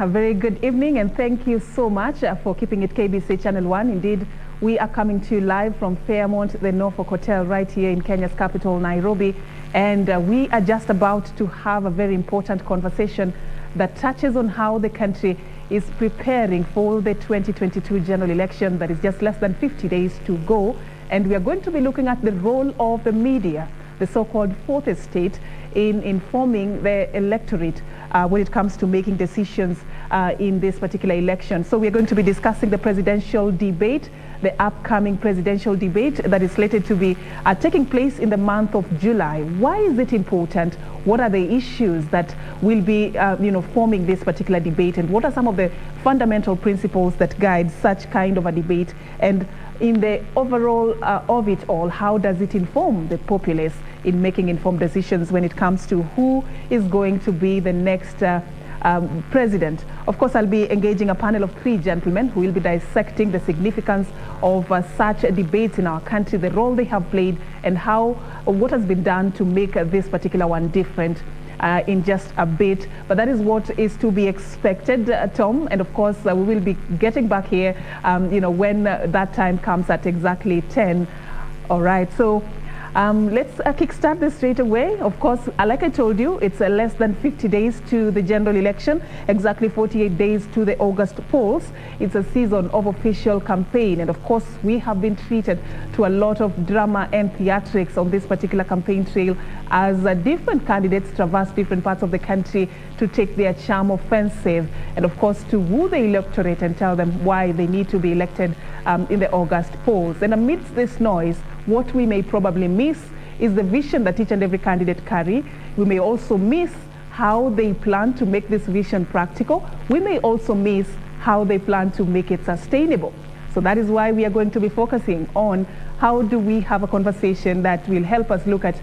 a very good evening, and thank you so much for keeping it KBC Channel 1. Indeed, we are coming to you live from Fairmont, the Norfolk Hotel, right here in Kenya's capital, Nairobi. And we are just about to have a very important conversation that touches on how the country is preparing for the 2022 general election that is just less than 50 days to go. And we are going to be looking at the role of the media, the so-called fourth estate, in informing the electorate when it comes to making decisions in this particular election. So we're going to be discussing the presidential debate, the upcoming presidential debate that is slated to be taking place in the month of July. Why is it important? What are the issues that will be forming this particular debate, and what are some of the fundamental principles that guide such kind of a debate? And in the overall of it all, how does it inform the populace in making informed decisions when it comes to who is going to be the next president? Of course, I'll be engaging a panel of three gentlemen who will be dissecting the significance of such debates in our country, the role they have played, and what has been done to make this particular one different in just a bit. But that is what is to be expected, Tom. And of course, we will be getting back here, when that time comes at exactly 10. All right. So let's kickstart this straight away. Of course, like I told you, it's less than 50 days to the general election, exactly 48 days to the August polls. It's a season of official campaign. And of course, we have been treated to a lot of drama and theatrics on this particular campaign trail as different candidates traverse different parts of the country to take their charm offensive, and of course to woo the electorate and tell them why they need to be elected in the August polls. And amidst this noise, what we may probably miss is the vision that each and every candidate carry. We may also miss how they plan to make this vision practical. We may also miss how they plan to make it sustainable. So that is why we are going to be focusing on how do we have a conversation that will help us look at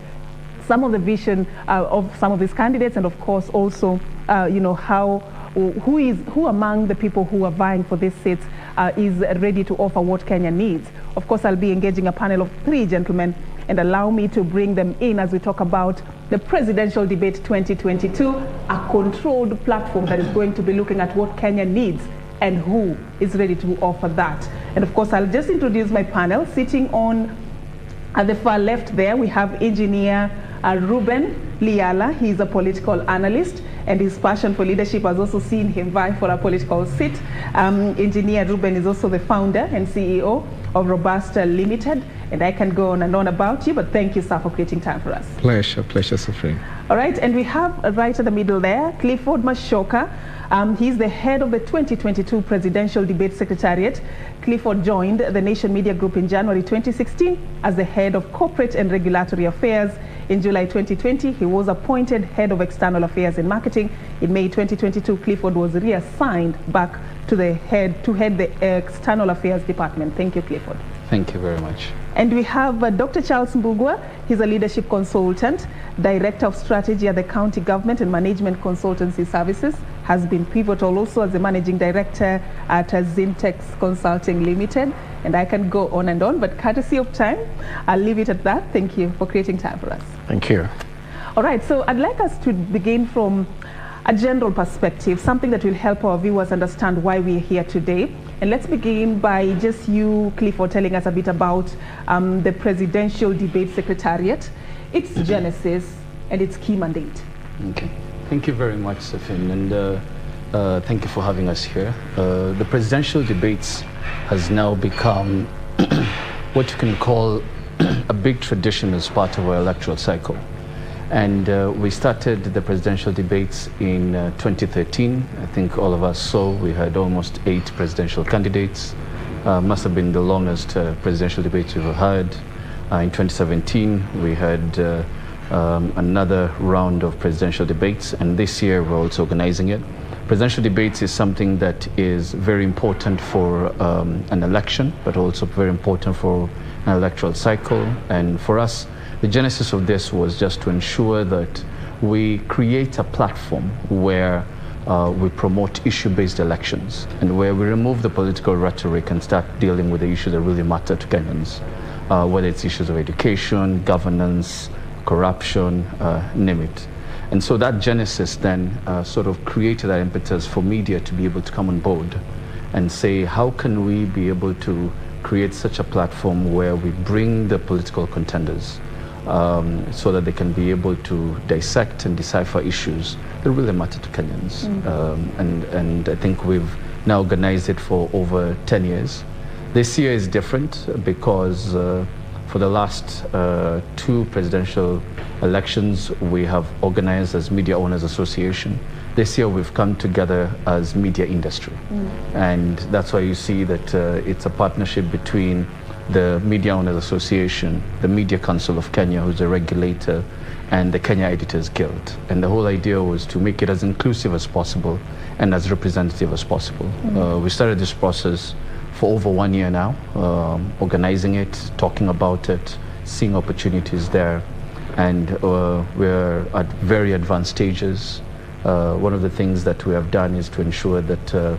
some of the vision of some of these candidates, and of course also who among the people who are vying for these seats is ready to offer what Kenya needs. Of course, I'll be engaging a panel of three gentlemen, and allow me to bring them in as we talk about the presidential debate 2022, a controlled platform that is going to be looking at what Kenya needs and who is ready to offer that. And of course, I'll just introduce my panel. Sitting on at the far left there, we have engineer Rueben Liyala. He is a political analyst, and his passion for leadership has also seen him vie for a political seat. Engineer Rueben is also the founder and CEO of Robusta Limited, and I can go on and on about you, but thank you, sir, for creating time for us. Pleasure, Serfine. All right, and we have right at the middle there, Clifford Machoka. He's the head of the 2022 Presidential Debate Secretariat. Clifford joined the Nation Media Group in January 2016 as the head of Corporate and Regulatory Affairs. In July 2020, he was appointed head of External Affairs and Marketing. In May 2022, Clifford was reassigned back to head the External Affairs Department. Thank you, Clifford. Thank you very much. And we have Dr. Charles Mbugua. He's a leadership consultant, director of strategy at the County Government and Management Consultancy Services, has been pivotal also as the managing director at Zintex Consulting Limited. And I can go on and on, but courtesy of time, I'll leave it at that. Thank you for creating time for us. Thank you. All right, so I'd like us to begin from a general perspective, something that will help our viewers understand why we're here today. And let's begin by just you, Clifford, telling us a bit about the Presidential Debate Secretariat, its genesis, and its key mandate. Okay. Thank you very much, Serfine, and thank you for having us here. The Presidential Debates has now become what you can call a big tradition as part of our electoral cycle. And we started the presidential debates in 2013. I think all of us saw we had almost 8 presidential candidates. Must have been the longest presidential debate we've had. In 2017, we had another round of presidential debates, and this year we're also organizing it. Presidential debates is something that is very important for an election, but also very important for an electoral cycle. And for us, the genesis of this was just to ensure that we create a platform where we promote issue-based elections, and where we remove the political rhetoric and start dealing with the issues that really matter to Kenyans, whether it's issues of education, governance, corruption, name it. And so that genesis then sort of created that impetus for media to be able to come on board and say, how can we be able to create such a platform where we bring the political contenders so that they can be able to dissect and decipher issues that really matter to Kenyans. And I think we've now organized it for over 10 years. This year is different because for the last 2 presidential elections, we have organized as Media Owners Association. This year we've come together as media industry. And that's why you see that it's a partnership between the Media Owners Association, the Media Council of Kenya, who's a regulator, and the Kenya Editors Guild. And the whole idea was to make it as inclusive as possible and as representative as possible. We started this process for over 1 year now, organizing it, talking about it, seeing opportunities there. And we're at very advanced stages. One of the things that we have done is to ensure that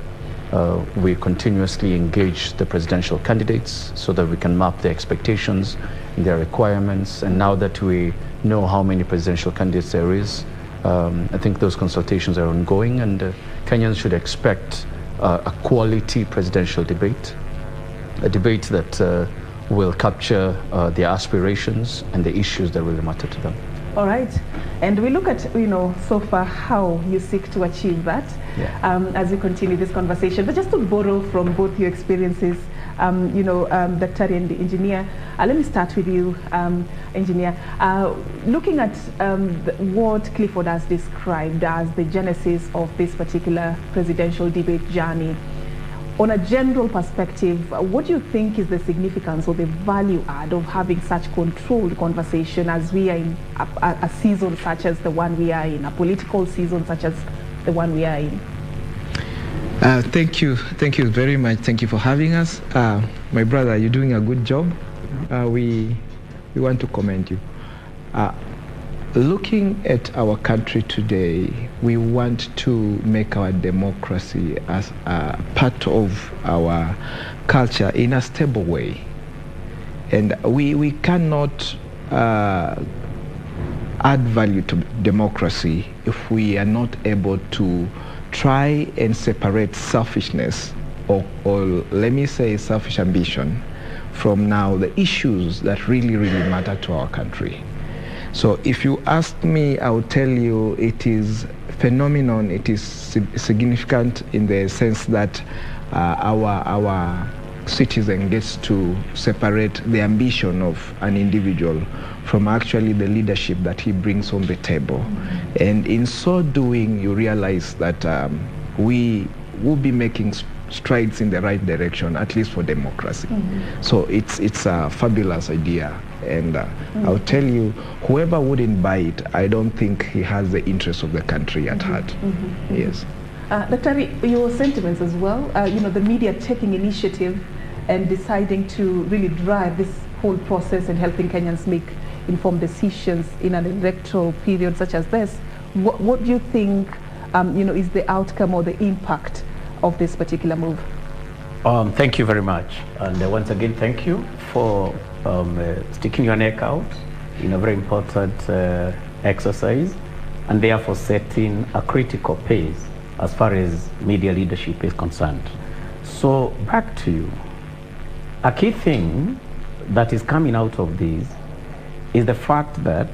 we continuously engage the presidential candidates so that we can map their expectations and their requirements. And now that we know how many presidential candidates there is, I think those consultations are ongoing, and Kenyans should expect a quality presidential debate, a debate that will capture their aspirations and the issues that really matter to them. All right. And we look at, so far how you seek to achieve that as we continue this conversation. But just to borrow from both your experiences, Dr. and the engineer, let me start with you, engineer. Looking at what Clifford has described as the genesis of this particular presidential debate journey, on a general perspective, what do you think is the significance or the value add of having such controlled conversation as we are in a season such as the one we are in, a political season such as the one we are in? Thank you very much. Thank you for having us. My brother, you're doing a good job. We want to commend you. Looking at our country today, we want to make our democracy as a part of our culture in a stable way. And we cannot add value to democracy if we are not able to try and separate selfishness or let me say selfish ambition from now the issues that really matter to our country. So if you ask me, I will tell you it is phenomenon, it is significant in the sense that our citizen gets to separate the ambition of an individual from actually the leadership that he brings on the table. And in so doing, you realize that we will be making strides in the right direction, at least for democracy. So it's a fabulous idea. And I'll tell you, whoever wouldn't buy it, I don't think he has the interest of the country at heart. Yes. Dr. Your sentiments as well, the media taking initiative and deciding to really drive this whole process and helping Kenyans make informed decisions in an electoral period such as this. What do you think, is the outcome or the impact of this particular move? Thank you very much. And once again, thank you for sticking your neck out in a very important exercise, and therefore setting a critical pace as far as media leadership is concerned. So back to you. A key thing that is coming out of this is the fact that,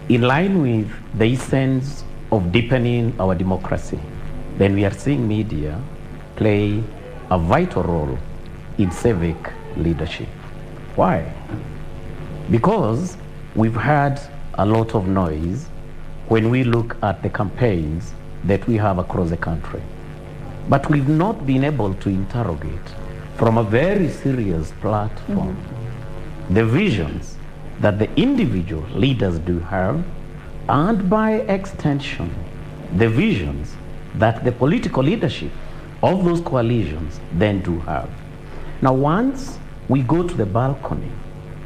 in line with the essence of deepening our democracy, then we are seeing media play a vital role in civic leadership. Why? Because we've had a lot of noise when we look at the campaigns that we have across the country. But we've not been able to interrogate from a very serious platform the visions that the individual leaders do have, and by extension, the visions that the political leadership of those coalitions then do have. Now, once we go to the balcony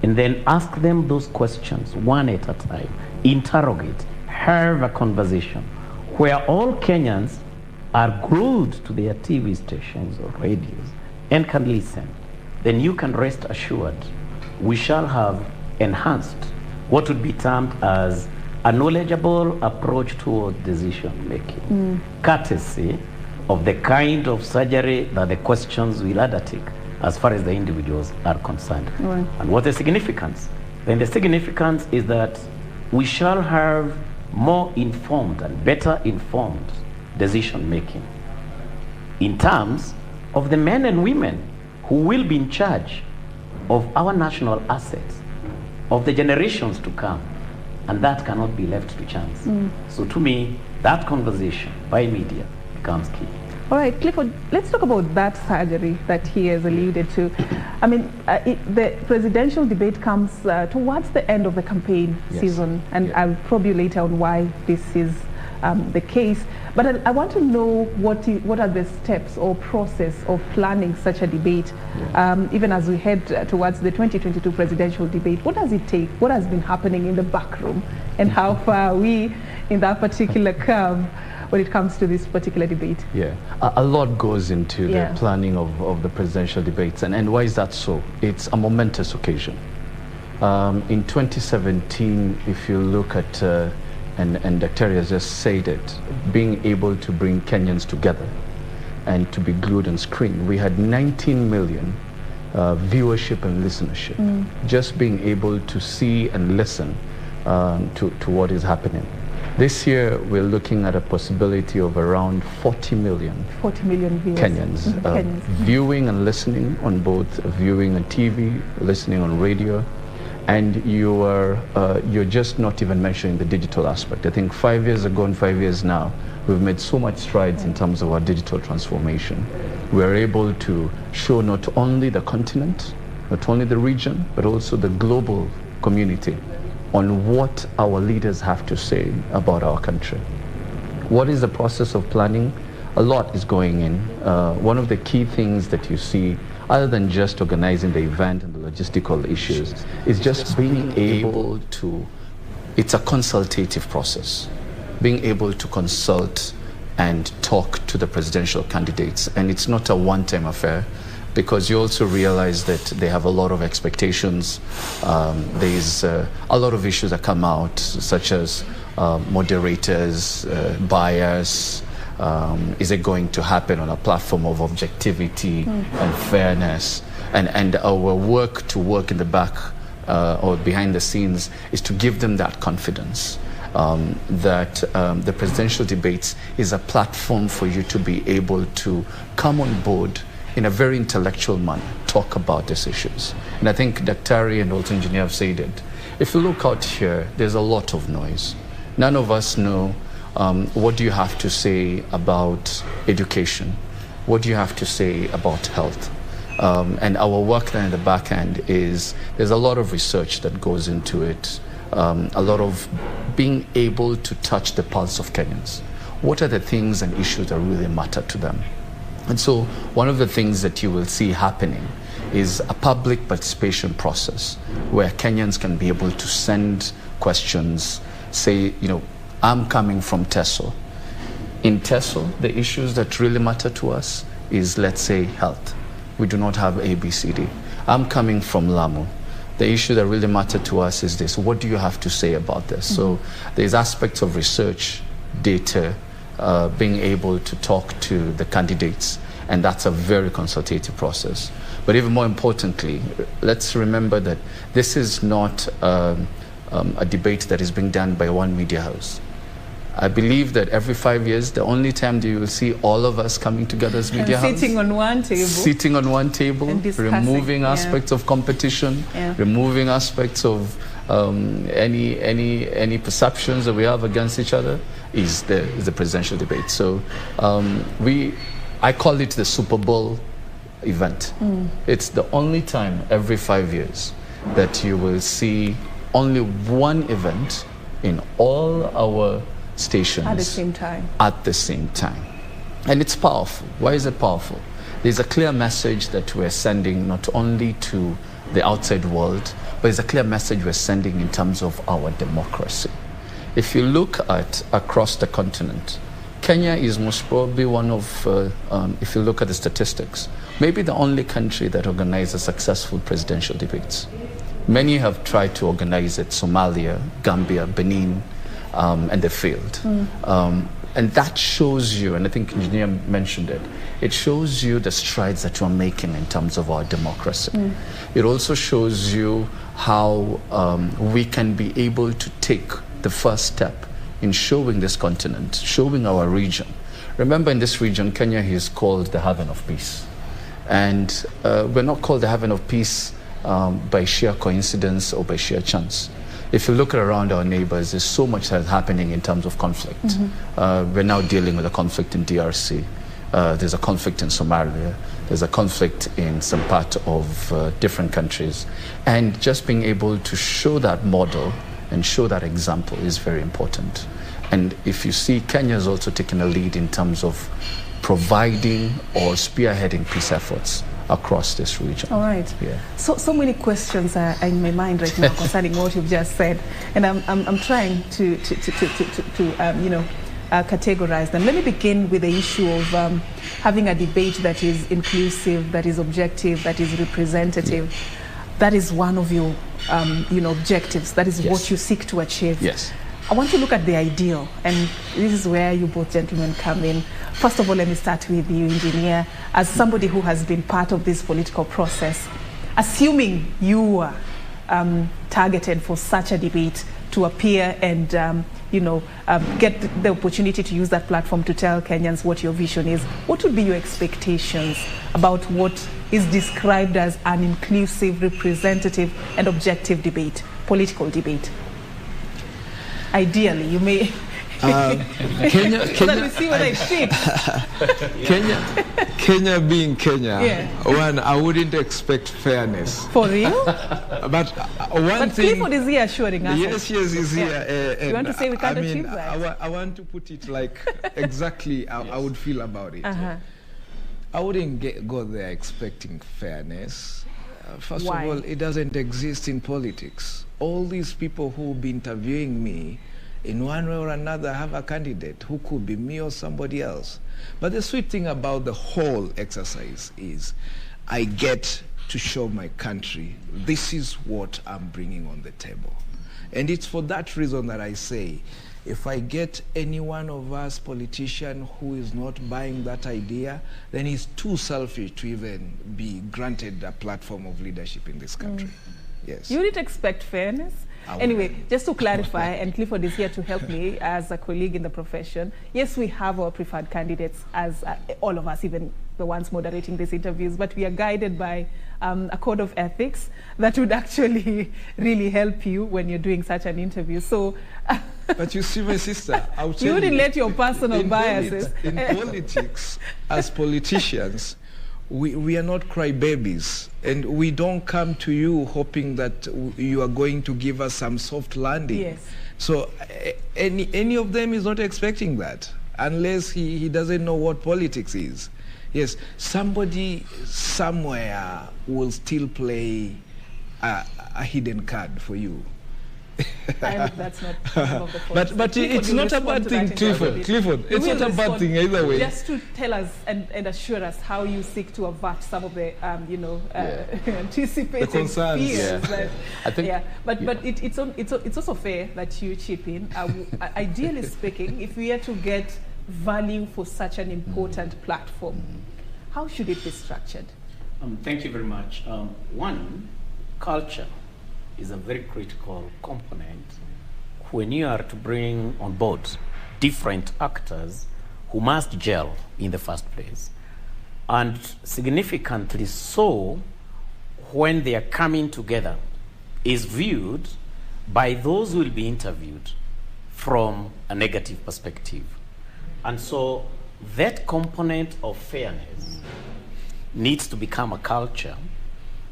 and then ask them those questions one at a time, interrogate, have a conversation where all Kenyans are glued to their TV stations or radios and can listen, then you can rest assured we shall have enhanced what would be termed as a knowledgeable approach towards decision making, courtesy of the kind of surgery that the questions will undertake as far as the individuals are concerned. Right. And what the significance? Then the significance is that we shall have more informed and better informed decision making in terms of the men and women who will be in charge of our national assets, of the generations to come, and that cannot be left to chance. So to me, that conversation by media becomes key. All right, Clifford, let's talk about that surgery that he has alluded to. I mean, the presidential debate comes towards the end of the campaign season, and I'll probe you later on why this is the case. But I want to know what are the steps or process of planning such a debate, even as we head towards the 2022 presidential debate. What does it take? What has been happening in the back room, and how far are we in that particular curve when it comes to this particular debate? Yeah, a lot goes into the planning of the presidential debates. And why is that so? It's a momentous occasion. In 2017, if you look at, and Dr. has just said it, being able to bring Kenyans together and to be glued on screen, we had 19 million viewership and listenership. Just being able to see and listen to what is happening. This year, we're looking at a possibility of around 40 million viewers. Kenyans, viewing and listening on both viewing on TV, listening on radio, and you're just not even mentioning the digital aspect. I think 5 years ago and 5 years now, we've made so much strides in terms of our digital transformation. We're able to show not only the continent, not only the region, but also the global community on what our leaders have to say about our country. What is the process of planning? A lot is going in. One of the key things that you see, other than just organizing the event and the logistical issues, is just being able to, it's a consultative process, being able to consult and talk to the presidential candidates. And it's not a one-time affair, because you also realize that they have a lot of expectations. There's a lot of issues that come out, such as moderators, bias. Is it going to happen on a platform of objectivity and fairness? And our work in the back or behind the scenes is to give them that confidence that the presidential debates is a platform for you to be able to come on board in a very intellectual manner, talk about these issues. And I think Dr. and also Engineer have said it. If you look out here, there's a lot of noise. None of us know what do you have to say about education? What do you have to say about health? And our work then in the back end is, there's a lot of research that goes into it, a lot of being able to touch the pulse of Kenyans. What are the things and issues that really matter to them? And so one of the things that you will see happening is a public participation process where Kenyans can be able to send questions, say, you know, I'm coming from Teso. In Teso, the issues that really matter to us is, let's say, health. We do not have ABCD. I'm coming from Lamu. The issue that really matter to us is this. What do you have to say about this? So there's aspects of research, data, being able to talk to the candidates, and that's a very consultative process. But even more importantly, let's remember that this is not a debate that is being done by one media house. I believe that every 5 years, the only time that you will see all of us coming together as media house, sitting on one table, removing aspects of competition, removing aspects of any perceptions that we have against each other, is the presidential debate. So I call it the Super Bowl event. It's the only time every 5 years that you will see only one event in all our stations at the same time. And it's powerful. Why is it powerful? There's a clear message that we're sending not only to the outside world, but it's a clear message we're sending in terms of our democracy. If you look at across the continent, Kenya is most probably one of, if you look at the statistics, maybe the only country that organizes successful presidential debates. Many have tried to organize it, Somalia, Gambia, Benin, and they failed. And that shows you, and I think Engineer mentioned it, it shows you the strides that you're making in terms of our democracy. It also shows you how we can be able to take the first step in showing this continent, showing our region. Remember, in this region, Kenya is called the haven of peace. And we're not called the haven of peace by sheer coincidence or by sheer chance. If you look around our neighbors, there's so much that's happening in terms of conflict. We're now dealing with a conflict in DRC. There's a conflict in Somalia. There's a conflict in some part of different countries. And just being able to show that model and show that example is very important. And if you see, Kenya is also taking a lead in terms of providing or spearheading peace efforts across this region. All right. Yeah. So many questions are in my mind right now concerning what you've just said, and I'm trying to categorize them. Let me begin with the issue of having a debate that is inclusive, that is objective, that is representative. Yeah. That is one of your objectives. That is what you seek to achieve. Yes. I want to look at the ideal, and this is where you both gentlemen come in. First of all, let me start with you, Engineer. As somebody who has been part of this political process, assuming you were targeted for such a debate to appear and get the opportunity to use that platform to tell Kenyans what your vision is, what would be your expectations about what is described as an inclusive, representative, and objective debate, political debate? Ideally, you may. Kenya, so that we see whether it fits. Kenya being Kenya, one, I wouldn't expect fairness. For real? But one thing. Clifford is here assuring us. Yes, he's here. You want to say we can't achieve that? I want to put it like exactly how I would feel about it. I wouldn't go there expecting fairness. First of all, it doesn't exist in politics. All these people who will be interviewing me, in one way or another, have a candidate who could be me or somebody else. But the sweet thing about the whole exercise is I get to show my country, this is what I'm bringing on the table. And it's for that reason that I say, if I get any one of us politician who is not buying that idea, then he's too selfish to even be granted a platform of leadership in this country. Yes. You wouldn't expect fairness? Anyway, just to clarify, and Clifford is here to help me as a colleague in the profession, yes, we have our preferred candidates, as all of us, even the ones moderating these interviews, but we are guided by a code of ethics that would actually really help you when you're doing such an interview. So, but you see, my sister, I'll tell you wouldn't let your personal biases. In politics, as politicians, we are not crybabies, and we don't come to you hoping that you are going to give us some soft landing. Yes. So any of them is not expecting that, unless he doesn't know what politics is. Yes, somebody somewhere will still play a hidden card for you. I hope that's not some of the points. But it's not a bad thing, Clifford. It's not a bad thing either way. Just to tell us and assure us how you seek to avert some of the, anticipated the concerns. fears. I think, But it's also fair that you chip in. Ideally speaking, if we are to get value for such an important platform, how should it be structured? Thank you very much. One, culture is a very critical component when you are to bring on board different actors who must gel in the first place. And significantly so, when they are coming together, is viewed by those who will be interviewed from a negative perspective. And so that component of fairness needs to become a culture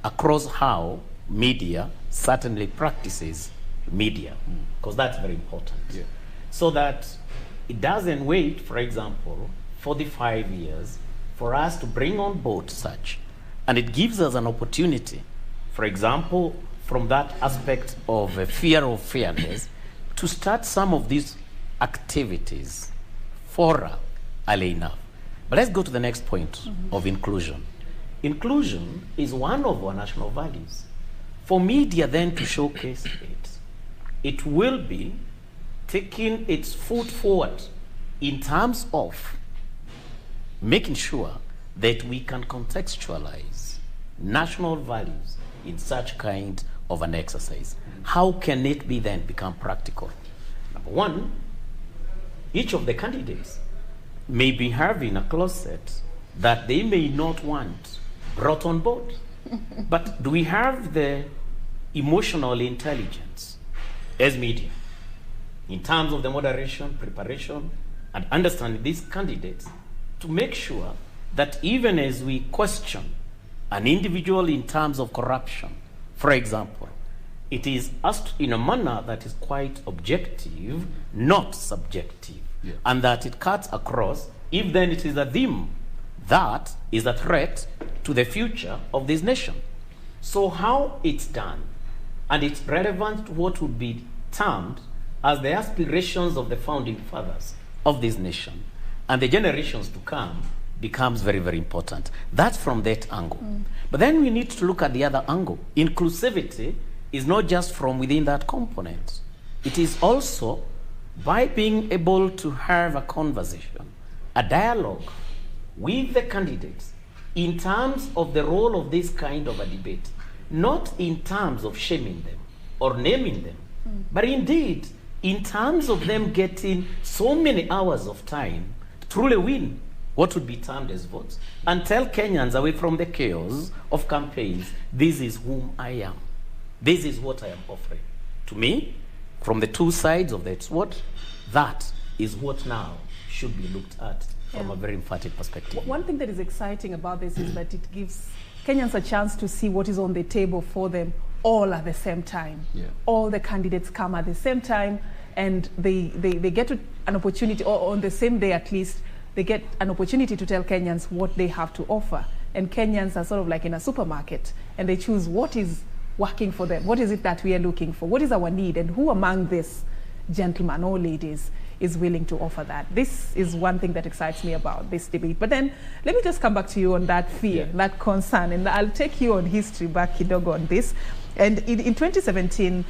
across how media certainly practices media, because that's very important. Yeah. So that it doesn't wait, for example, 45 years for us to bring on board such. And it gives us an opportunity, for example, from that aspect of a fear of fairness, to start some of these activities fora early enough. But let's go to the next point of inclusion. Inclusion is one of our national values. For media then to showcase it, it will be taking its foot forward in terms of making sure that we can contextualize national values in such kind of an exercise. How can it be then become practical? Number one, each of the candidates may be having a closet that they may not want brought on board. But do we have the emotional intelligence as media in terms of the moderation, preparation, and understanding these candidates to make sure that even as we question an individual in terms of corruption, for example, it is asked in a manner that is quite objective, not subjective, and that it cuts across, if then it is a theme that is a threat to the future of this nation. So how it's done, and it's relevant to what would be termed as the aspirations of the founding fathers of this nation and the generations to come, becomes very, very important. That's from that angle. But then we need to look at the other angle. Inclusivity is not just from within that component. It is also by being able to have a conversation, a dialogue with the candidates in terms of the role of this kind of a debate, not in terms of shaming them or naming them, but indeed in terms of them getting so many hours of time to truly win what would be termed as votes, and tell Kenyans away from the chaos of campaigns, this is whom I am. This is what I am offering. To me, from the two sides of that sword, that is what now should be looked at from a very emphatic perspective. One thing that is exciting about this is that it gives Kenyans a chance to see what is on the table for them all at the same time. All the candidates come at the same time, and they get an opportunity, or on the same day at least, they get an opportunity to tell Kenyans what they have to offer. And Kenyans are sort of like in a supermarket, and they choose what is working for them. What is it that we are looking for? What is our need? And who among this gentleman or ladies is willing to offer that? This is one thing that excites me about this debate. But then let me just come back to you on that fear, that concern, and I'll take you on history back kidogo on this. And in 2017,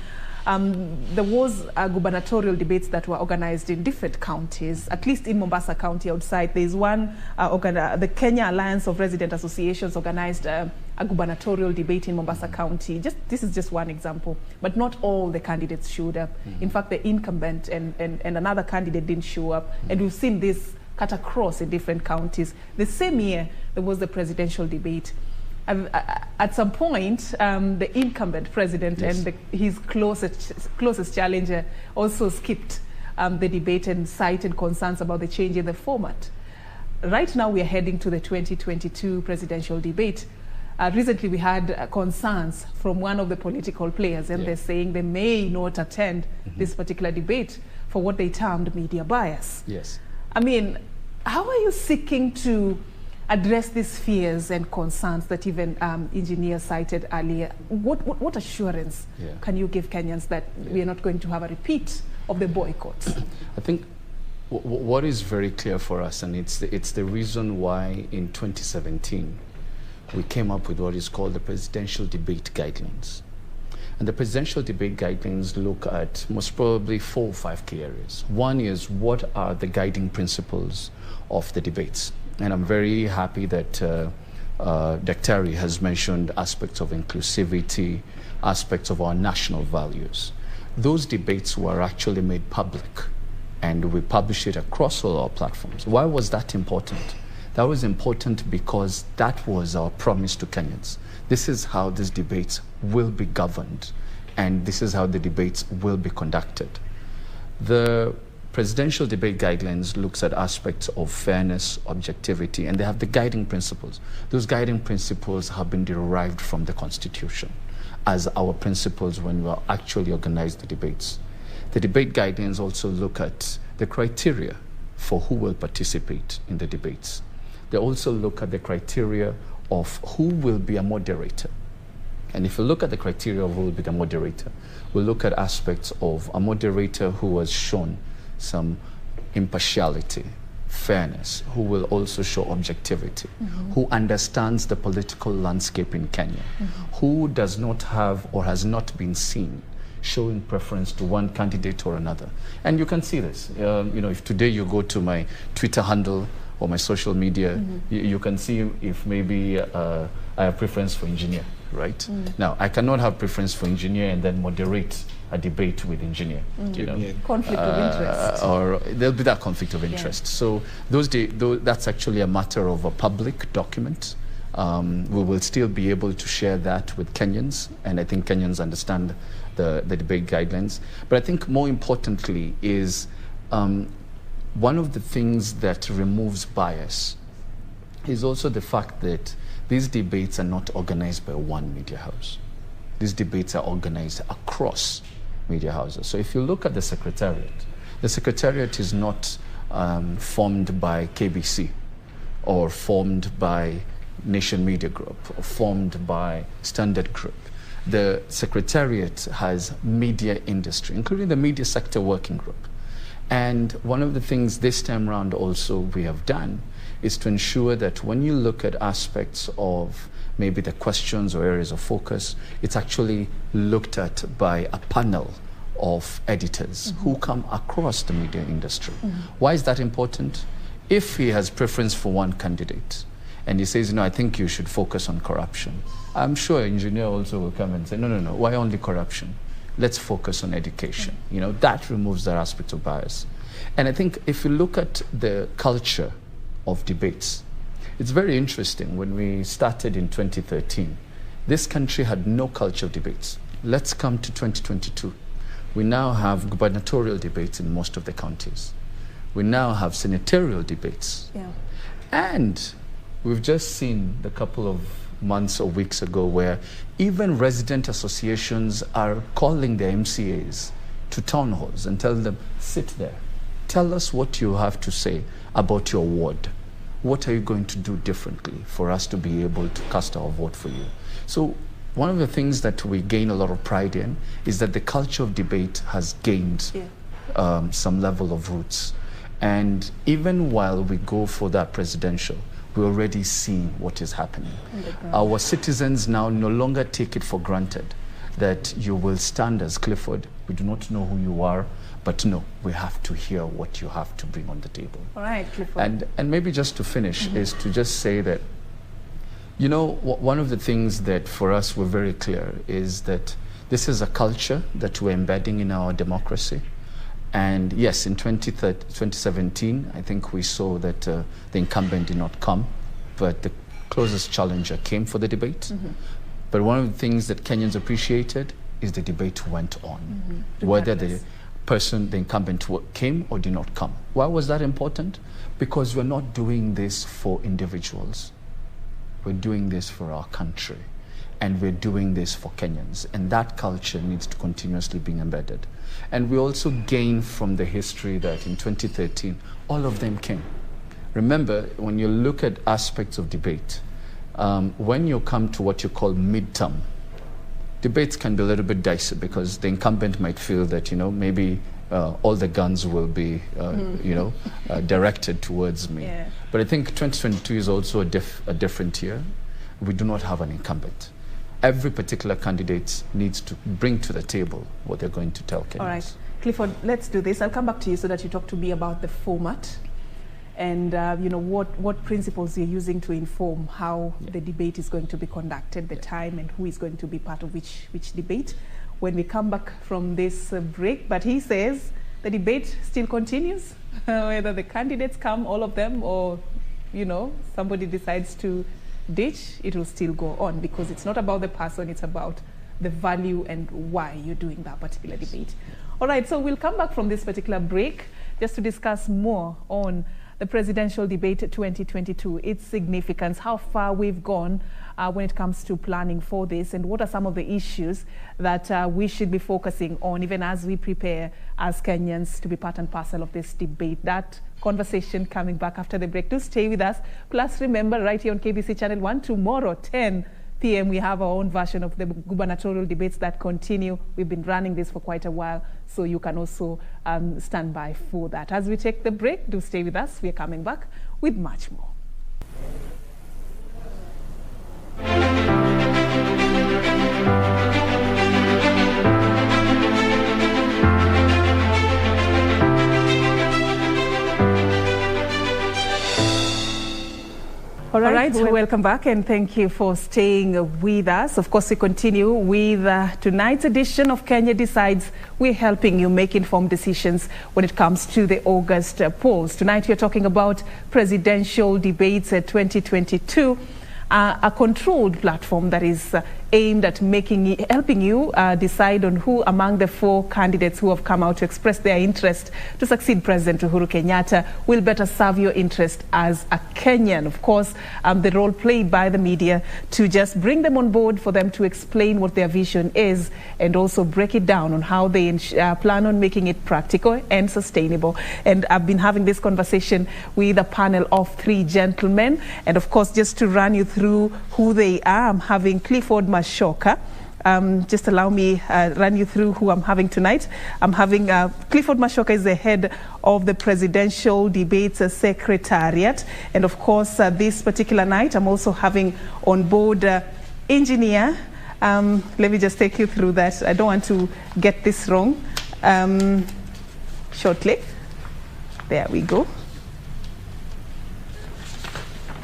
there was gubernatorial debates that were organized in different counties, at least in Mombasa County outside. There's one, the Kenya Alliance of Resident Associations organized a gubernatorial debate in Mombasa County. This is just one example, but not all the candidates showed up. In fact, the incumbent and another candidate didn't show up, and we've seen this cut across in different counties. The same year, there was the presidential debate. At some point, the incumbent president and his closest challenger also skipped the debate and cited concerns about the change in the format. Right now, we are heading to the 2022 presidential debate. Recently, we had concerns from one of the political players, and they're saying they may not attend this particular debate for what they termed media bias. I mean, how are you seeking to address these fears and concerns that even engineers cited earlier? What assurance can you give Kenyans that we are not going to have a repeat of the boycotts? I think what is very clear for us, and it's the reason why in 2017 we came up with what is called the Presidential Debate Guidelines. And the Presidential Debate Guidelines look at most probably 4 or 5 key areas. One is, what are the guiding principles of the debates? And I'm very happy that Dr. has mentioned aspects of inclusivity, aspects of our national values. Those debates were actually made public, and we publish it across all our platforms. Why was that important? That was important because that was our promise to Kenyans. This is how these debates will be governed, and this is how the debates will be conducted. The Presidential Debate Guidelines looks at aspects of fairness, objectivity, and they have the guiding principles. Those guiding principles have been derived from the Constitution as our principles when we actually organize the debates. The debate guidelines also look at the criteria for who will participate in the debates. They also look at the criteria of who will be a moderator. And if you look at the criteria of who will be the moderator, we'll look at aspects of a moderator who has shown some impartiality, fairness, who will also show objectivity, who understands the political landscape in Kenya, who does not have or has not been seen showing preference to one candidate or another. And you can see this. If today you go to my Twitter handle or my social media, you can see if maybe I have preference for engineer, right? Now, I cannot have preference for engineer and then moderate a debate with engineer. Conflict of interest. Or there'll be that conflict of interest. So that's actually a matter of a public document. We will still be able to share that with Kenyans, and I think Kenyans understand the debate guidelines. But I think more importantly is one of the things that removes bias is also the fact that these debates are not organized by one media house. These debates are organized across media houses. So if you look at the Secretariat is not formed by KBC or formed by Nation Media Group or formed by Standard Group. The Secretariat has media industry, including the Media Sector Working Group. And one of the things this time around also we have done is to ensure that when you look at aspects of maybe the questions or areas of focus, it's actually looked at by a panel of editors who come across the media industry. Why is that important? If he has preference for one candidate and he says, I think you should focus on corruption, I'm sure engineer also will come and say, no, why only corruption? Let's focus on education. That removes that aspect of bias. And I think if you look at the culture of debates, it's very interesting. When we started in 2013, this country had no culture of debates. Let's come to 2022. We now have gubernatorial debates in most of the counties. We now have senatorial debates. Yeah. And we've just seen a couple of months or weeks ago where even resident associations are calling their MCAs to town halls and tell them, sit there. Tell us what you have to say about your ward. What are you going to do differently for us to be able to cast our vote for you? So one of the things that we gain a lot of pride in is that the culture of debate has gained some level of roots. And even while we go for that presidential, we already see what is happening. Our citizens now no longer take it for granted that you will stand as Clifford. We do not know who you are, but no, we have to hear what you have to bring on the table. All right, Clifford. And maybe just to finish is to just say that, one of the things that for us we're very clear is that this is a culture that we're embedding in our democracy. And yes, in 2017, I think we saw that the incumbent did not come, but the closest challenger came for the debate. But one of the things that Kenyans appreciated is the debate went on, whether the incumbent came or did not come. Why was that important? Because we're not doing this for individuals. We're doing this for our country. And we're doing this for Kenyans. And that culture needs to continuously be embedded. And we also gain from the history that in 2013, all of them came. Remember, when you look at aspects of debate, when you come to what you call midterm, debates can be a little bit dicey because the incumbent might feel that, maybe all the guns will be, directed towards me. Yeah. But I think 2022 is also a different year. We do not have an incumbent. Every particular candidate needs to bring to the table what they're going to tell Kenyans. All right. Clifford, let's do this. I'll come back to you so that you talk to me about the format and what principles you're using to inform how the debate is going to be conducted, the time and who is going to be part of which debate when we come back from this break. But he says the debate still continues, whether the candidates come, all of them, or somebody decides to ditch, it will still go on because it's not about the person, it's about the value and why you're doing that particular debate. All right, so we'll come back from this particular break just to discuss more on the presidential debate 2022, its significance, how far we've gone when it comes to planning for this, and what are some of the issues that we should be focusing on even as we prepare as Kenyans to be part and parcel of this debate. That conversation coming back after the break. Do stay with us. Plus, remember, right here on KBC Channel 1, tomorrow, 10 p.m., we have our own version of the gubernatorial debates that continue. We've been running this for quite a while, so you can also stand by for that. As we take the break, do stay with us. We're coming back with much more. right, welcome back and thank you for staying with us. Of course, we continue with tonight's edition of Kenya Decides. We're helping you make informed decisions when it comes to the August polls. Tonight, we're talking about presidential debates 2022. A controlled platform that is aimed at helping you decide on who among the 4 candidates who have come out to express their interest to succeed President Uhuru Kenyatta will better serve your interest as a Kenyan. Of course, the role played by the media to just bring them on board for them to explain what their vision is and also break it down on how they plan on making it practical and sustainable. And I've been having this conversation with a panel of 3 gentlemen. And of course, just to run you through who they are, I'm having Clifford Machoka. Just allow me run you through who I'm having tonight. I'm having Clifford Machoka is the head of the Presidential Debates Secretariat. And of course, this particular night, I'm also having on board engineer. Let me just take you through that. I don't want to get this wrong. Shortly. There we go.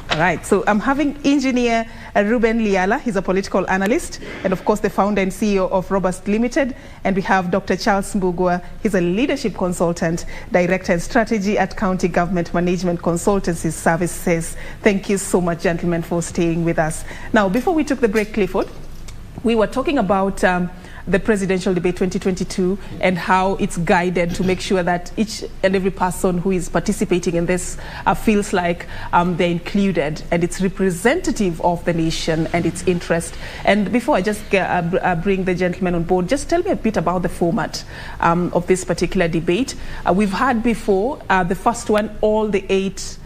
All right, so I'm having engineer Rueben Liyala. He's a political analyst and, of course, the founder and CEO of Robust Limited. And we have Dr. Charles Mbugua. He's a leadership consultant, director and strategy at County Government Management Consultancy Services. Thank you so much, gentlemen, for staying with us. Now, before we took the break, Clifford, we were talking about the presidential debate 2022 and how it's guided to make sure that each and every person who is participating in this feels like they're included and it's representative of the nation and its interest. And before I just bring the gentleman on board, just tell me a bit about the format of this particular debate. We've had before, the first one, all the 8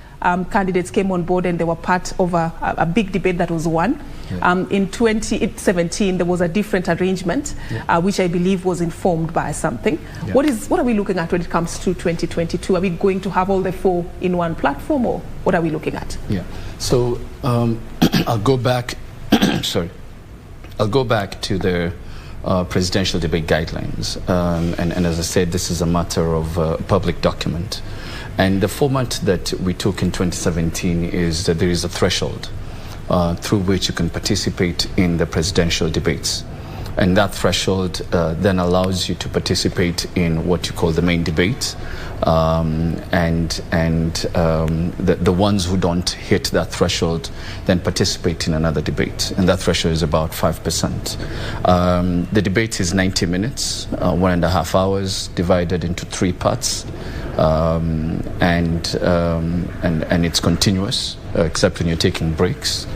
candidates came on board and they were part of a big debate that was won. Yeah. In 2017, there was a different arrangement, which I believe was informed by something. Yeah. What are we looking at when it comes to 2022? Are we going to have all the 4 in one platform, or what are we looking at? Yeah. So I'll go back. Sorry, I'll go back to the presidential debate guidelines, and as I said, this is a matter of public document. And the format that we took in 2017 is that there is a threshold through which you can participate in the presidential debates. And that threshold then allows you to participate in what you call the main debate. The ones who don't hit that threshold then participate in another debate. And that threshold is about 5%. The debate is 90 minutes, 1.5 hours, divided into 3 parts. And it's continuous, except when you're taking breaks.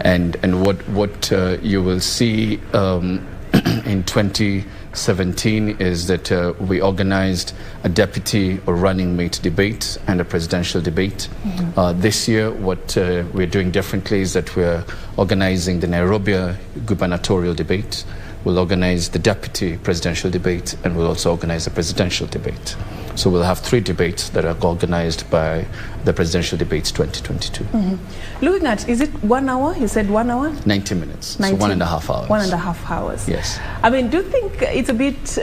And what you will see in 2017 is that we organized a deputy or running mate debate and a presidential debate. Mm-hmm. This year, what we're doing differently is that we're organizing the Nairobi gubernatorial debate. We'll organize the deputy presidential debate, and we'll also organize the presidential debate. So we'll have 3 debates that are organized by the presidential debates 2022. Mm-hmm. Looking at, is it 1 hour? You said 1 hour? 90 minutes, 90, so 1.5 hours. 1.5 hours. Yes. I mean, do you think it's a bit,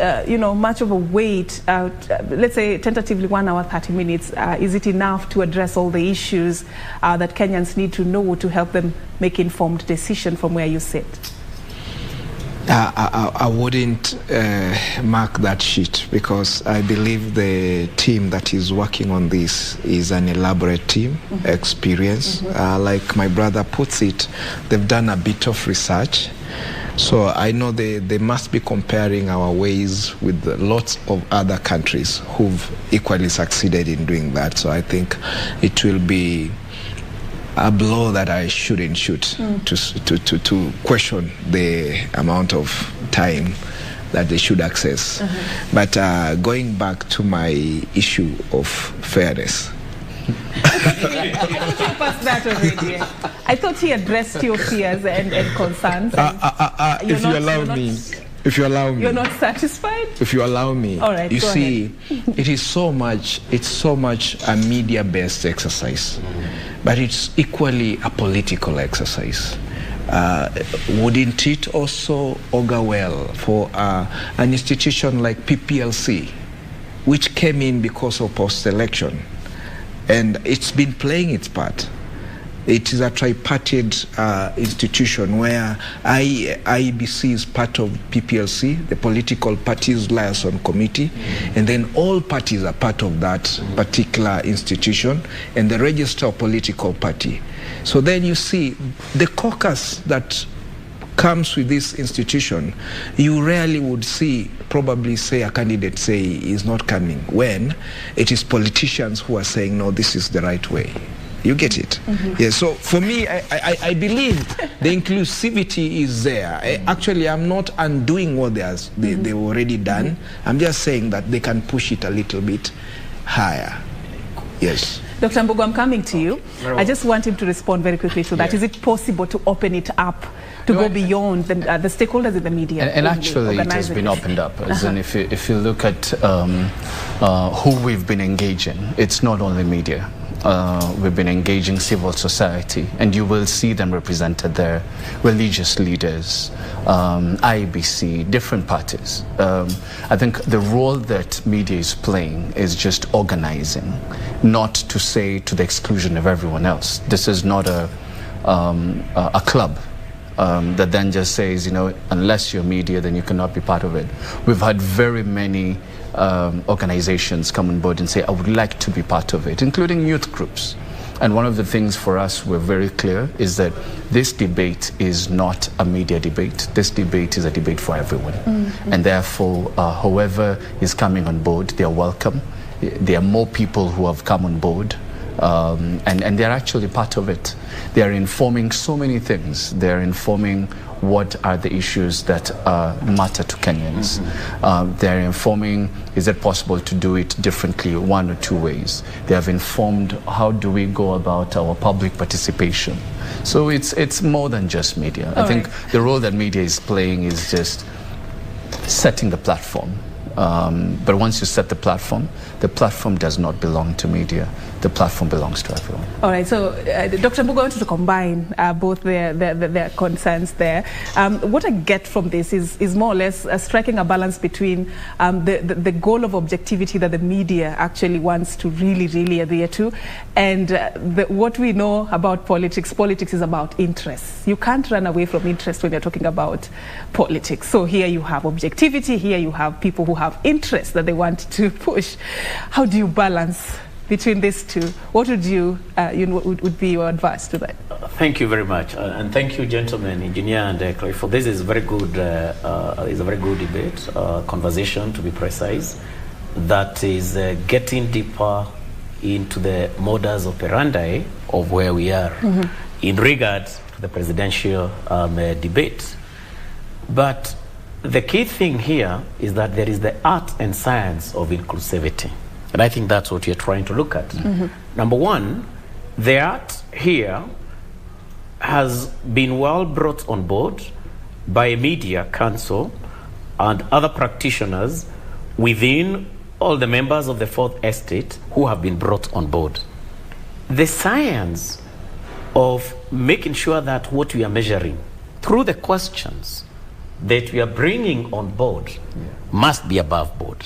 much of a wait? Let's say tentatively 1 hour, 30 minutes. Is it enough to address all the issues that Kenyans need to know to help them make informed decision from where you sit? I wouldn't mark that sheet, because I believe the team that is working on this is an elaborate team, mm-hmm. experienced. Mm-hmm. Like my brother puts it, they've done a bit of research. So I know they must be comparing our ways with lots of other countries who've equally succeeded in doing that. So I think it will be a blow that I shouldn't shoot to question the amount of time that they should access. Mm-hmm. But going back to my issue of fairness. I thought he addressed your fears and concerns. If you allow me. You're not satisfied? If you allow me. All right, you see, ahead. it's so much a media-based exercise, but it's equally a political exercise. Wouldn't it also augur well for an institution like PPLC, which came in because of post-election, and it's been playing its part? It is a tripartite institution where IEBC is part of PPLC, the Political Parties Liaison Committee, and then all parties are part of that particular institution, and the Register of Political Party. So then you see the caucus that comes with this institution, you rarely would see probably say a candidate say is not coming when it is politicians who are saying no, this is the right way. You get it? Yeah, so for me, I believe the inclusivity is there. Actually, I'm not undoing what they've already done. I'm just saying that they can push it a little bit higher. Yes. Dr. Mbugua, I'm coming to you. I just want him to respond very quickly to that. Yeah. Is it possible to open it up to go beyond the stakeholders in the media? And actually, it has been opened up. As in, if you look at who we've been engaging, it's not only media. We've been engaging civil society, and you will see them represented there, religious leaders, IEBC, different parties. I think the role that media is playing is just organizing, not to say to the exclusion of everyone else. This is not a club that then just says, you know, unless you're media, then you cannot be part of it. We've had very many organizations come on board and say, I would like to be part of it, including youth groups. And one of the things for us, we're very clear, is that this debate is not a media debate. This debate is a debate for everyone. And therefore, whoever is coming on board, they're welcome. There are more people who have come on board, and they're actually part of it. They're informing so many things. They're informing what are the issues that matter to Kenyans. They're informing, is it possible to do it differently, one or two ways. They have informed, how do we go about our public participation. So it's more than just media. I think the role that media is playing is just setting the platform. But once you set the platform does not belong to media. The platform belongs to everyone. All right, so Dr. Mbugua wanted to combine both their concerns there. What I get from this is more or less striking a balance between the goal of objectivity that the media actually wants to really adhere to, and what we know about politics. Politics is about interests. You can't run away from interest when you're talking about politics. So here you have objectivity, here you have people who have interests that they want to push. How do you balance between these two? What would you, would be your advice to that? Thank you very much, and thank you, gentlemen, Engineer and Clifford. This is very good. Is a very good debate, conversation, to be precise. That is getting deeper into the modus operandi of where we are in regards to the presidential debate. But the key thing here is that there is the art and science of inclusivity. And I think that's what you're trying to look at. Number one, the art here has been well brought on board by a media council and other practitioners within all the members of the Fourth Estate who have been brought on board. The science of making sure that what we are measuring through the questions that we are bringing on board must be above board.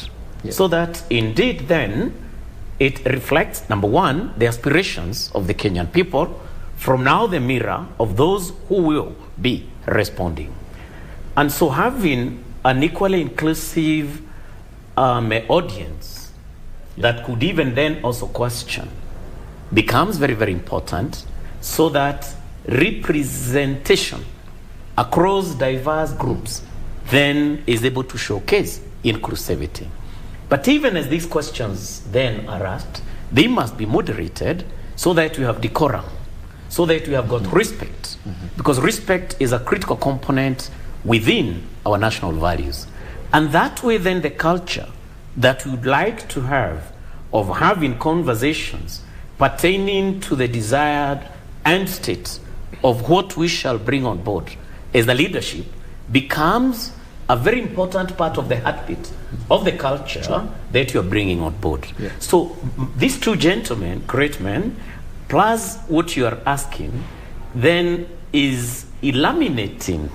So that indeed then it reflects, number one, the aspirations of the Kenyan people, from now the mirror of those who will be responding. And so having an equally inclusive audience that could even then also question becomes very important, so that representation across diverse groups then is able to showcase inclusivity. But even as these questions then are asked, they must be moderated so that we have decorum, so that we have got respect, because respect is a critical component within our national values. And that way then the culture that we would like to have of having conversations pertaining to the desired end state of what we shall bring on board as the leadership becomes a very important part of the heartbeat of the culture that you're bringing on board. So these two gentlemen, great men, plus what you are asking, then is eliminating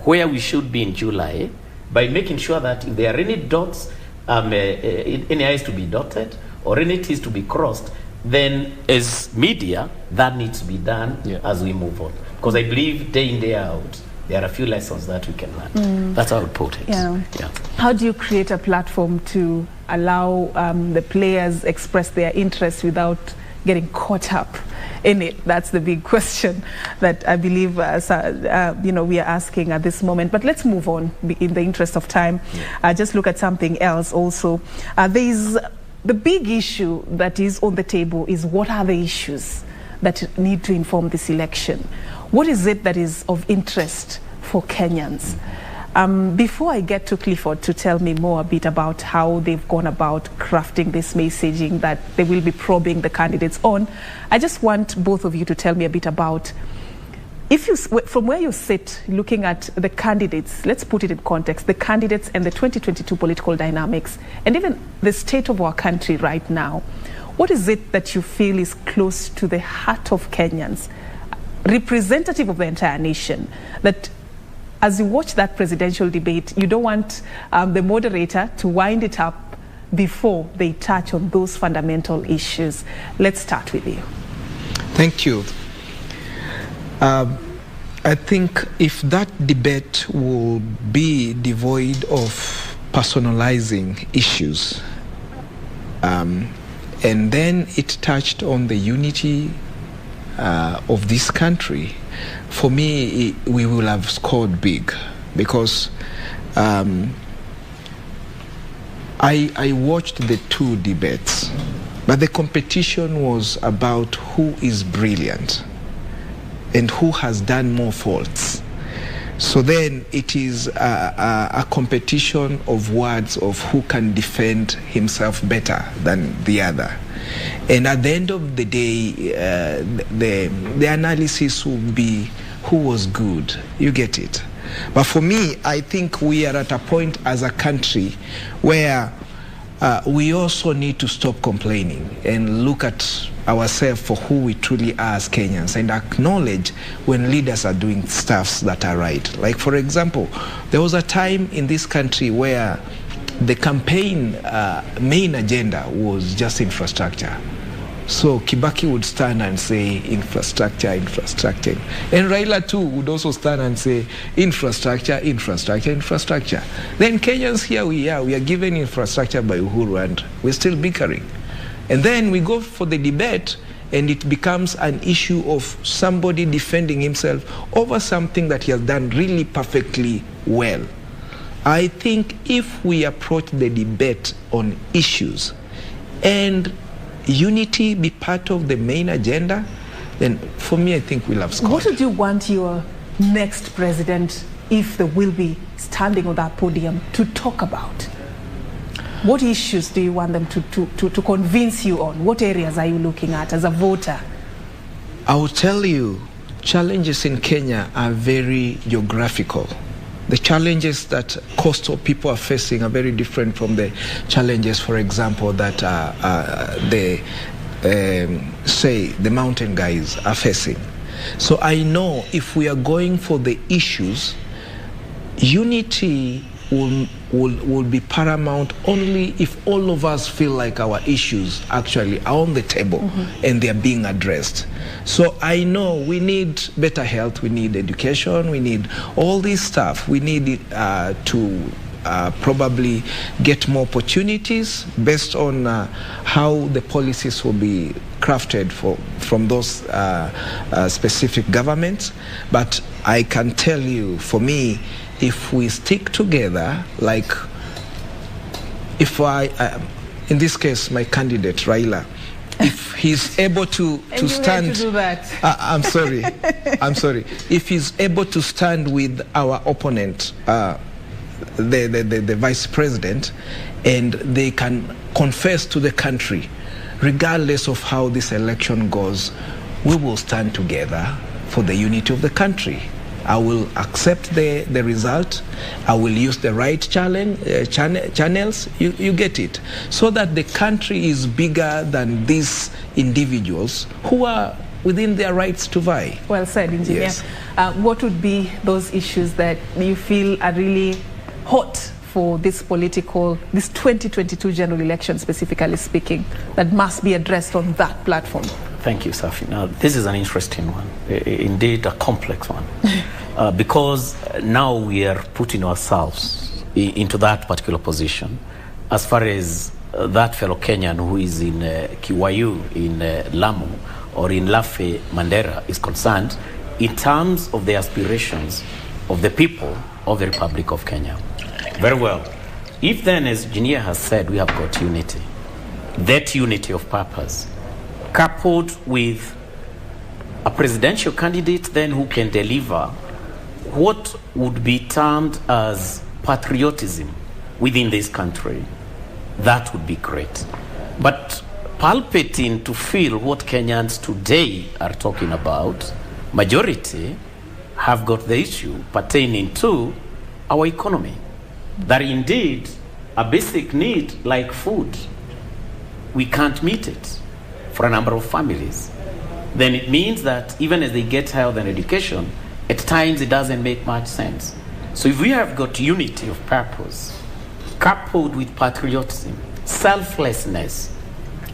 where we should be in July by making sure that if there are any dots, any I's to be dotted or any T's to be crossed, then as media, that needs to be done as we move on. Because I believe day in, day out, there are a few lessons that we can learn. That's how I put it. Yeah. How do you create a platform to allow the players express their interest without getting caught up in it? That's the big question that I believe we are asking at this moment. But let's move on in the interest of time. Just look at something else also. The big issue that is on the table is, what are the issues that need to inform this election? What is it that is of interest for Kenyans? Before I get to Clifford to tell me more a bit about how they've gone about crafting this messaging that they will be probing the candidates on, I just want both of you to tell me a bit about, from where you sit, looking at the candidates, let's put it in context, the candidates and the 2022 political dynamics, and even the state of our country right now. What is it that you feel is close to the heart of Kenyans, representative of the entire nation, that as you watch that presidential debate, you don't want the moderator to wind it up before they touch on those fundamental issues? Let's start with you. Thank you. I think if that debate will be devoid of personalizing issues, and then it touched on the unity of this country, for me, we will have scored big, because I watched the two debates, but the competition was about who is brilliant and who has done more faults. So then it is a competition of words of who can defend himself better than the other. And at the end of the day, the analysis will be who was good. You get it. But for me, I think we are at a point as a country where we also need to stop complaining and look at ourselves for who we truly are as Kenyans, and acknowledge when leaders are doing stuffs that are right. Like, for example, there was a time in this country where the campaign main agenda was just infrastructure. So Kibaki would stand and say infrastructure, infrastructure. And Raila too would also stand and say infrastructure, infrastructure, infrastructure. Then Kenyans, here we are given infrastructure by Uhuru and we're still bickering. And then we go for the debate and it becomes an issue of somebody defending himself over something that he has done really perfectly well. I think if we approach the debate on issues and unity be part of the main agenda, then for me, I think we'll have scored. What would you want your next president, if they will be standing on that podium, to talk about? What issues do you want them to convince you on? What areas are you looking at as a voter? I will tell you, challenges in Kenya are very geographical. The challenges that coastal people are facing are very different from the challenges, for example, that the mountain guys are facing. So I know if we are going for the issues, unity will be paramount only if all of us feel like our issues actually are on the table and they are being addressed. So I know we need better health, we need education, we need all this stuff. We need to probably get more opportunities based on how the policies will be crafted from those specific governments. But I can tell you, for me, if we stick together, like if in this case, my candidate, Raila, if he's able to stand, to do that. I'm sorry. If he's able to stand with our opponent, the vice president, and they can confess to the country, regardless of how this election goes, we will stand together for the unity of the country. I will accept the result. I will use the right channels. You get it. So that the country is bigger than these individuals who are within their rights to vie. Well said, Engineer. Yes. What would be those issues that you feel are really hot for this 2022 general election, specifically speaking, that must be addressed on that platform? Thank you, Serfine. Now, this is an interesting one, indeed a complex one, because now we are putting ourselves into that particular position as far as that fellow Kenyan who is in Kiwayu, in Lamu, or in Lafe, Mandera is concerned in terms of the aspirations of the people of the Republic of Kenya. Very well. If then, as Engineer has said, we have got unity, that unity of purpose, coupled with a presidential candidate then who can deliver what would be termed as patriotism within this country, that would be great. But palpating to feel what Kenyans today are talking about, majority have got the issue pertaining to our economy. That indeed, a basic need like food, we can't meet it for a number of families. Then it means that even as they get health and education, at times it doesn't make much sense. So if we have got unity of purpose, coupled with patriotism, selflessness,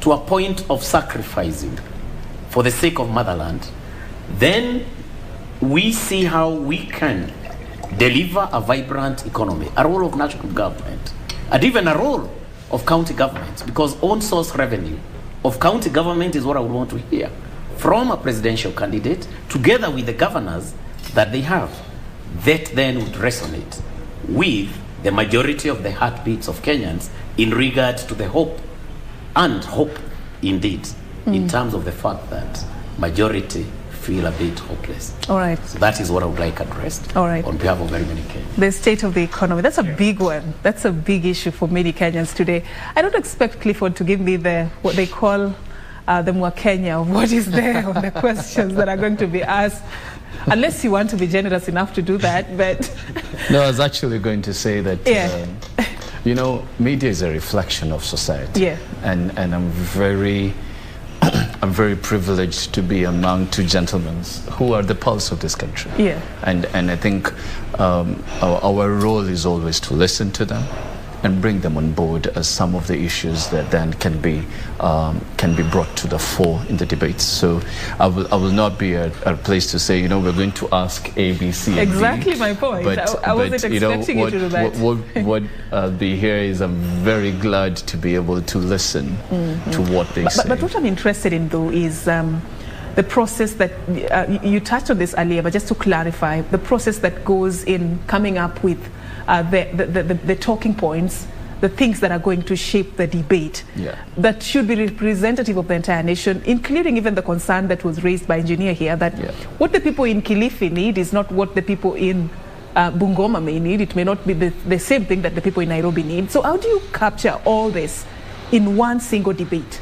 to a point of sacrificing for the sake of motherland, then we see how we can deliver a vibrant economy, a role of national government, and even a role of county governments, because own source revenue of county government is what I would want to hear from a presidential candidate, together with the governors that they have. That then would resonate with the majority of the heartbeats of Kenyans in regard to the hope, and hope indeed, in terms of the fact that majority feel a bit hopeless. All right. So that is what I would like addressed. All right. On behalf of very many Kenyans. The state of the economy, that's a big one. That's a big issue for many Kenyans today. I don't expect Clifford to give me what they call the Mwakenya of what is there on the questions that are going to be asked, unless you want to be generous enough to do that. But no, I was actually going to say that, you know, media is a reflection of society. Yeah. And I'm very privileged to be among two gentlemen who are the pulse of this country. Yeah. And I think our role is always to listen to them and bring them on board as some of the issues that then can be brought to the fore in the debates. So I will not be at a place to say, you know, we're going to ask A, B, C, and exactly D. my point. I wasn't expecting you to do that. What I'll be here is I'm very glad to be able to listen to what they say. But what I'm interested in, though, is the process that you touched on this earlier, but just to clarify, the process that goes in coming up with the talking points, the things that are going to shape the debate, that should be representative of the entire nation, including even the concern that was raised by Engineer here, that what the people in Kilifi need is not what the people in Bungoma may need. It may not be the same thing that the people in Nairobi need. So how do you capture all this in one single debate?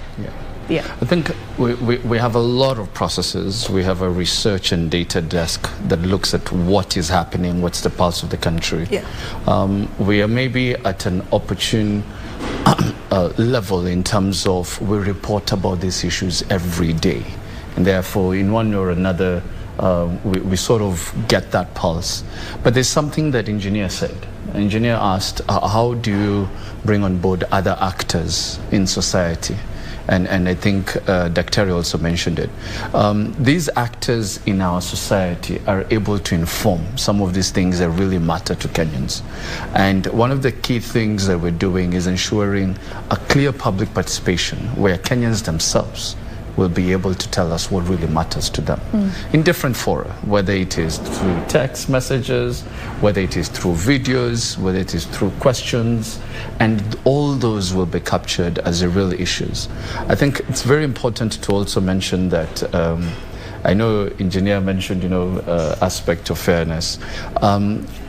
Yeah. I think we have a lot of processes. We have a research and data desk that looks at what is happening, what's the pulse of the country. We are maybe at an opportune level in terms of we report about these issues every day. And therefore, in one or another, we sort of get that pulse. But there's something that Engineer said. Engineer asked, how do you bring on board other actors in society? And I think Dr. also mentioned it. These actors in our society are able to inform some of these things that really matter to Kenyans. And one of the key things that we're doing is ensuring a clear public participation where Kenyans themselves will be able to tell us what really matters to them in different fora, whether it is through text messages, whether it is through videos, whether it is through questions, and all those will be captured as the real issues. I think it's very important to also mention that I know Engineer mentioned, you know, aspect of fairness.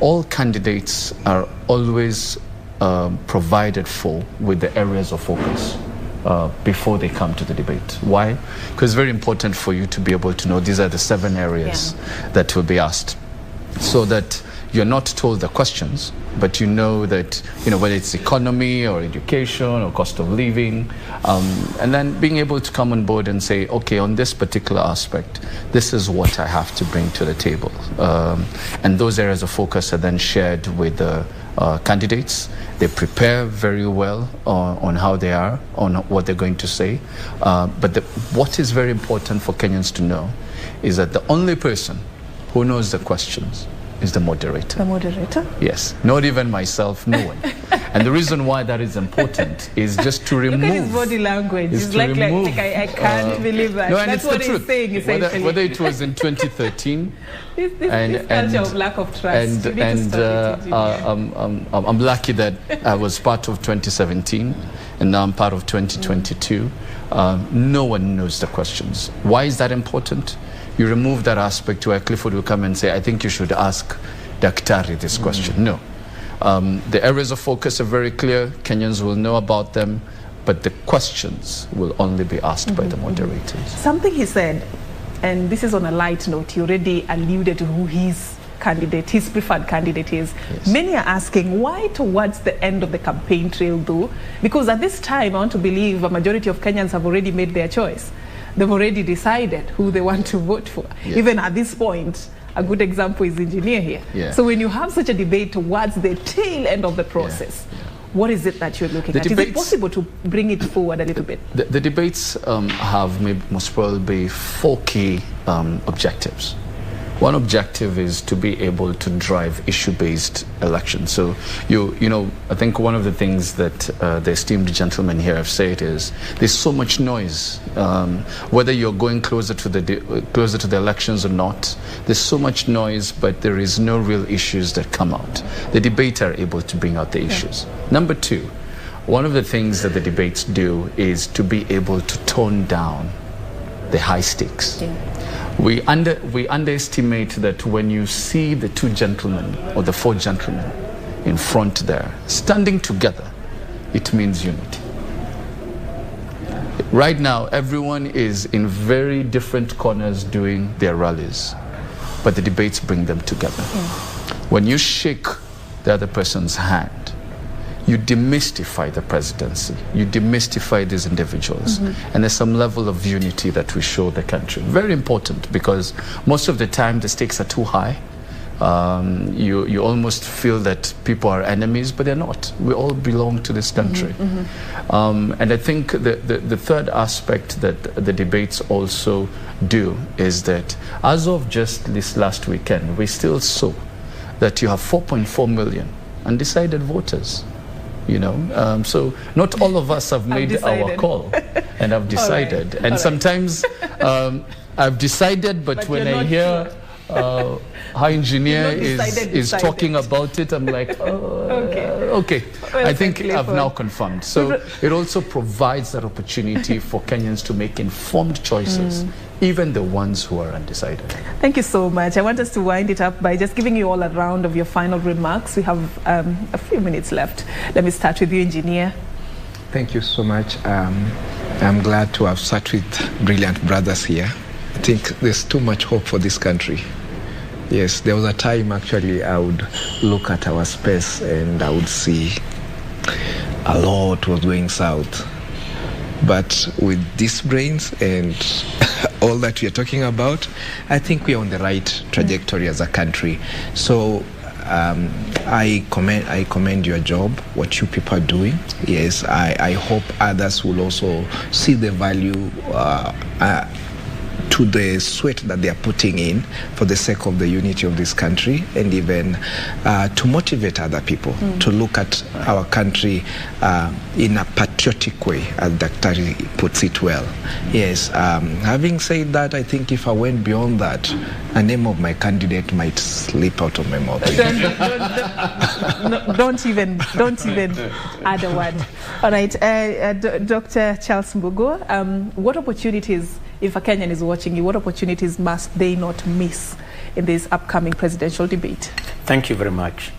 All candidates are always provided for with the areas of focus before they come to the debate. Why? Because it's very important for you to be able to know these are the 7 areas that will be asked, so that you're not told the questions, but you know that, whether it's economy or education or cost of living, and then being able to come on board and say, okay, on this particular aspect, this is what I have to bring to the table. And those areas of focus are then shared with the candidates. They prepare very well on how they are, on what they're going to say. But what is very important for Kenyans to know is that the only person who knows the questions is the moderator. The moderator? Yes, not even myself, no one. And the reason why that is important is just to remove... Look at his body language. It's like I can't believe that. No, and that's what he's saying, essentially. Whether it was in 2013... this culture of lack of trust. I'm lucky that I was part of 2017, and now I'm part of 2022. No one knows the questions. Why is that important? You remove that aspect where Clifford will come and say, I think you should ask Daktari this question. No. The areas of focus are very clear. Kenyans will know about them, but the questions will only be asked by the moderators. Something he said, and this is on a light note, he already alluded to who his preferred candidate is. Yes. Many are asking, why towards the end of the campaign trail though? Because at this time, I want to believe a majority of Kenyans have already made their choice. They've already decided who they want to vote for. Yes. Even at this point, a good example is Engineer here. Yeah. So when you have such a debate towards the tail end of the process, what is it that you're looking at? Is it possible to bring it forward a little bit? The debates have most probably 4 key objectives. One objective is to be able to drive issue-based elections. So, I think one of the things that the esteemed gentlemen here have said is there's so much noise. Whether you're going closer to the elections or not, there's so much noise, but there is no real issues that come out. The debates are able to bring out the issues. Number 2, one of the things that the debates do is to be able to tone down the high stakes. Yeah. We underestimate that when you see the 2 gentlemen or the 4 gentlemen in front there standing together, it means unity. Right now, everyone is in very different corners doing their rallies, but the debates bring them together. Yeah. When you shake the other person's hand, you demystify the presidency, you demystify these individuals, and there's some level of unity that we show the country. Very important, because most of the time the stakes are too high. You almost feel that people are enemies, but they're not. We all belong to this country. And I think the third aspect that the debates also do is that as of just this last weekend, we still saw that you have 4.4 million undecided voters. So not all of us have made our call and have decided. Right. And sometimes I've decided, but when I hear how Engineer is talking about it, I'm like, okay. Well, I think I've now confirmed. So it also provides that opportunity for Kenyans to make informed choices, even the ones who are undecided. Thank you so much. I want us to wind it up by just giving you all a round of your final remarks. We have a few minutes left. Let me start with you, Engineer. Thank you so much. I'm glad to have sat with brilliant brothers here. I think there's too much hope for this country. Yes, there was a time actually I would look at our space and I would see a lot was going south. But with these brains and all that we are talking about, I think we are on the right trajectory as a country. So I commend your job, what you people are doing. Yes, I hope others will also see the value to the sweat that they are putting in for the sake of the unity of this country, and even to motivate other people to look at our country in a patriotic way, as Dr. puts it well. Yes, having said that, I think if I went beyond that, a name of my candidate might slip out of my mouth. Don't even add a word. All right, Dr. Charles Mbugua, what opportunities, if a Kenyan is watching you, what opportunities must they not miss in this upcoming presidential debate? Thank you very much.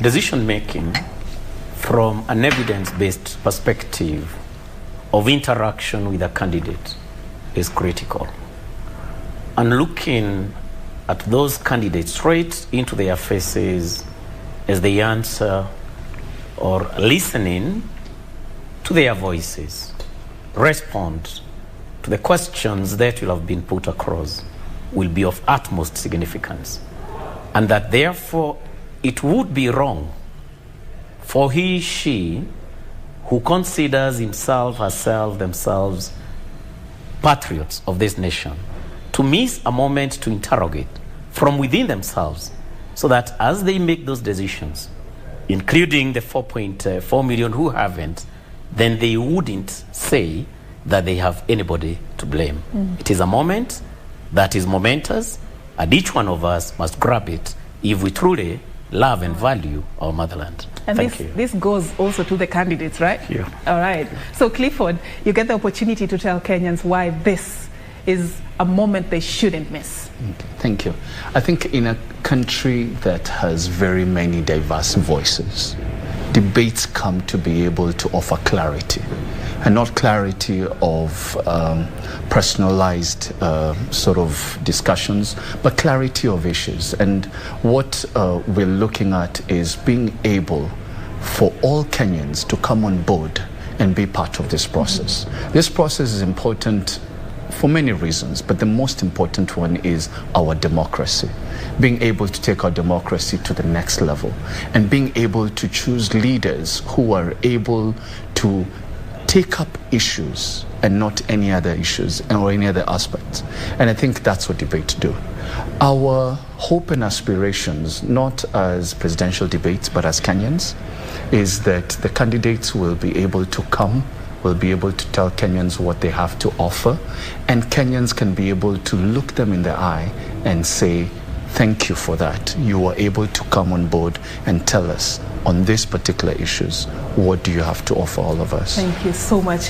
Decision making from an evidence-based perspective of interaction with a candidate is critical. And looking at those candidates straight into their faces as they answer or listening to their voices, respond to the questions that will have been put across will be of utmost significance. And that therefore it would be wrong for he, she, who considers himself, herself, themselves patriots of this nation, to miss a moment to interrogate from within themselves, so that as they make those decisions, including the 4.4 million who haven't, then they wouldn't say that they have anybody to blame. It is a moment that is momentous, and each one of us must grab it if we truly love and value our motherland. And this goes also to the candidates, right? Yeah. All right. So Clifford, you get the opportunity to tell Kenyans why this is a moment they shouldn't miss. Okay, thank you. I think in a country that has very many diverse voices, debates come to be able to offer clarity, and not clarity of personalized sort of discussions, but clarity of issues. And what we're looking at is being able for all Kenyans to come on board and be part of this process. This process is important for many reasons, but the most important one is our democracy. Being able to take our democracy to the next level, and being able to choose leaders who are able to take up issues and not any other issues or any other aspects. And I think that's what debates do. Our hope and aspirations, not as presidential debates, but as Kenyans, is that the candidates will be able to come, will be able to tell Kenyans what they have to offer, and Kenyans can be able to look them in the eye and say, thank you for that. You were able to come on board and tell us on these particular issues, what do you have to offer all of us? Thank you so much.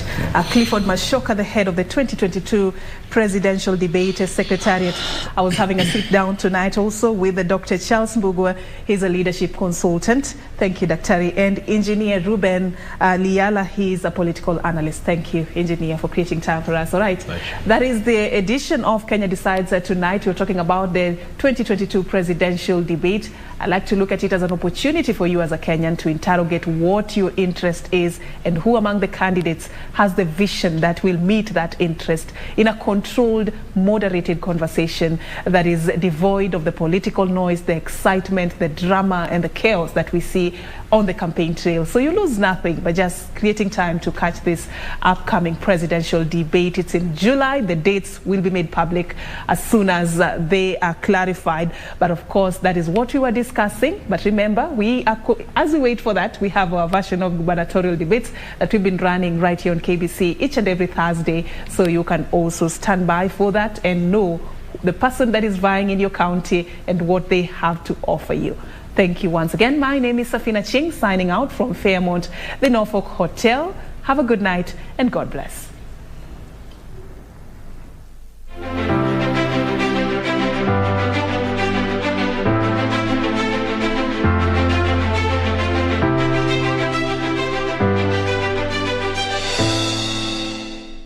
Clifford Machoka, the head of the 2022 Presidential Debate Secretariat. I was having a sit down tonight also with the Dr. Charles Mbugua. He's a leadership consultant. Thank you, Dr. And Engineer Rueben Liyala. He's a political analyst. Thank you, Engineer, for creating time for us. All right. Pleasure. That is the edition of Kenya Decides tonight. We're talking about the 2022 Presidential Debate. I like to look at it as an opportunity for you as a Kenyan to interrogate what your interest is and who among the candidates has the vision that will meet that interest in a controlled, moderated conversation that is devoid of the political noise, the excitement, the drama, and the chaos that we see on the campaign trail. So you lose nothing by just creating time to catch this upcoming presidential debate. It's in July. The dates will be made public as soon as they are clarified. But of course, that is what we were discussing. But remember, as we wait for that, we have our version of gubernatorial debates that we've been running right here on KBC each and every Thursday. So you can also stand by for that and know the person that is vying in your county and what they have to offer you. Thank you once again. My name is Serfine Achieng, signing out from Fairmont, the Norfolk Hotel. Have a good night and God bless.